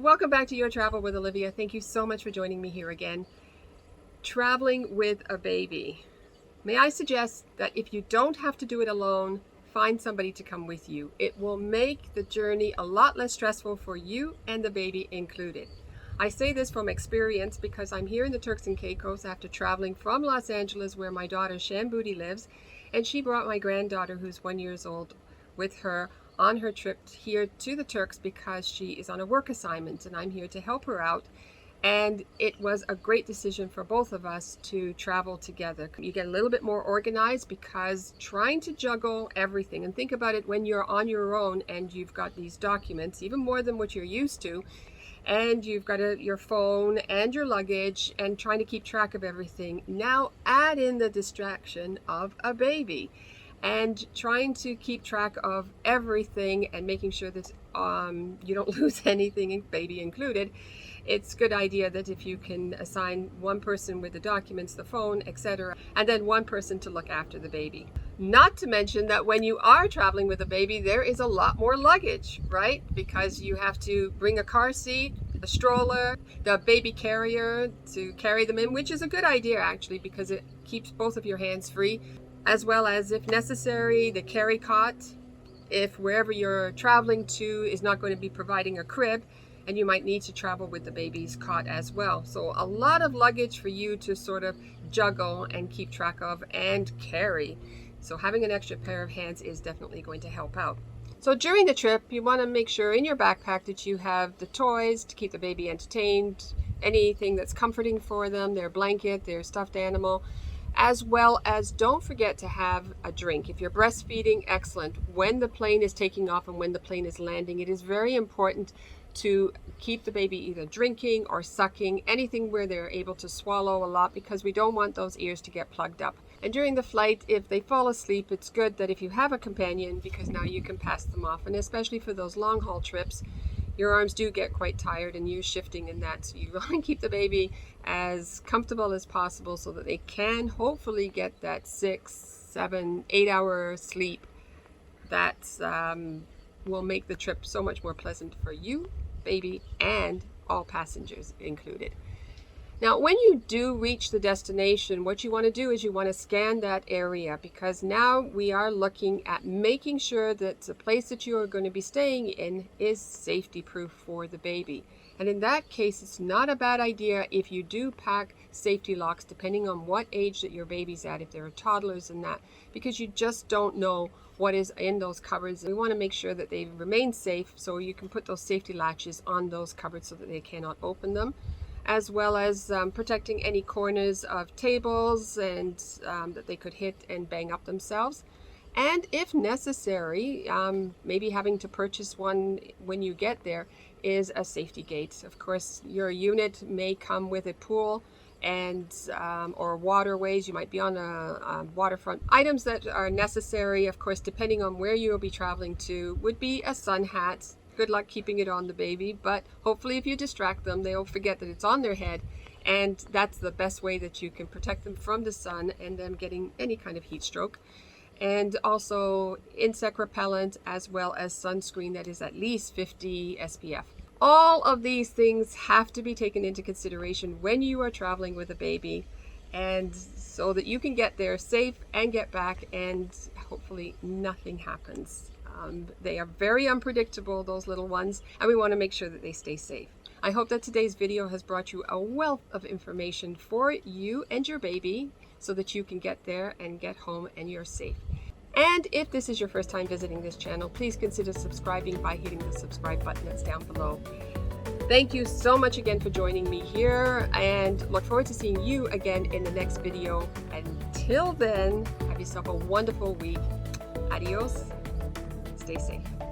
Welcome back to Your Travel with Olivia. Thank you so much for joining me here again. Traveling with a baby. May I suggest that if you don't have to do it alone, find somebody to come with you. It will make the journey a lot less stressful for you and the baby included. I say this from experience because I'm here in the Turks and Caicos after traveling from Los Angeles, where my daughter Shamboody lives, and she brought my granddaughter, who's 1 year old, with her on her trip here to the Turks because she is on a work assignment and I'm here to help her out. And it was a great decision for both of us to travel together. You get a little bit more organized because trying to juggle everything, and think about it when you're on your own and you've got these documents, even more than what you're used to, and you've got your phone and your luggage and trying to keep track of everything. Now add in the distraction of a baby and trying to keep track of everything and making sure that you don't lose anything, baby included. It's a good idea that if you can assign one person with the documents, the phone, etc., and then one person to look after the baby. Not to mention that when you are traveling with a baby, there is a lot more luggage, right? Because you have to bring a car seat, a stroller, the baby carrier to carry them in, which is a good idea actually because it keeps both of your hands free, as well as, if necessary, the carry cot if wherever you're traveling to is not going to be providing a crib, and you might need to travel with the baby's cot as well. So a lot of luggage for you to sort of juggle and keep track of and carry. So having an extra pair of hands is definitely going to help out. So during the trip, you want to make sure in your backpack that you have the toys to keep the baby entertained, anything that's comforting for them, their blanket, their stuffed animal, as well as don't forget to have a drink. If you're breastfeeding, excellent. When the plane is taking off and when the plane is landing, it is very important to keep the baby either drinking or sucking, anything where they're able to swallow a lot, because we don't want those ears to get plugged up. And during the flight, if they fall asleep, it's good that if you have a companion, because now you can pass them off. And especially for those long haul trips, your arms do get quite tired and you're shifting in that. So you want to keep the baby as comfortable as possible so that they can hopefully get that 6, 7, 8 hour sleep that will make the trip so much more pleasant for you, baby, and all passengers included. Now, when you do reach the destination, what you want to do is you want to scan that area, because now we are looking at making sure that the place that you are going to be staying in is safety proof for the baby. And in that case, it's not a bad idea if you do pack safety locks, depending on what age that your baby's at, if there are toddlers and that, because you just don't know what is in those cupboards. We want to make sure that they remain safe, so you can put those safety latches on those cupboards so that they cannot open them, as well as protecting any corners of tables and that they could hit and bang up themselves. And if necessary, maybe having to purchase one when you get there is a safety gate. Of course, your unit may come with a pool and or waterways. You might be on a waterfront. Items that are necessary, of course, depending on where you will be traveling to, would be a sun hat. Good luck keeping it on the baby, but hopefully if you distract them, they'll forget that it's on their head, and that's the best way that you can protect them from the sun and them getting any kind of heat stroke. And also insect repellent, as well as sunscreen that is at least 50 SPF. All of these things have to be taken into consideration when you are traveling with a baby, and so that you can get there safe and get back and hopefully nothing happens. They are very unpredictable, those little ones, and we want to make sure that they stay safe. I hope that today's video has brought you a wealth of information for you and your baby so that you can get there and get home and you're safe. And if this is your first time visiting this channel, please consider subscribing by hitting the subscribe button that's down below. Thank you so much again for joining me here, and look forward to seeing you again in the next video. Until then, have yourself a wonderful week. Adios. Stay safe.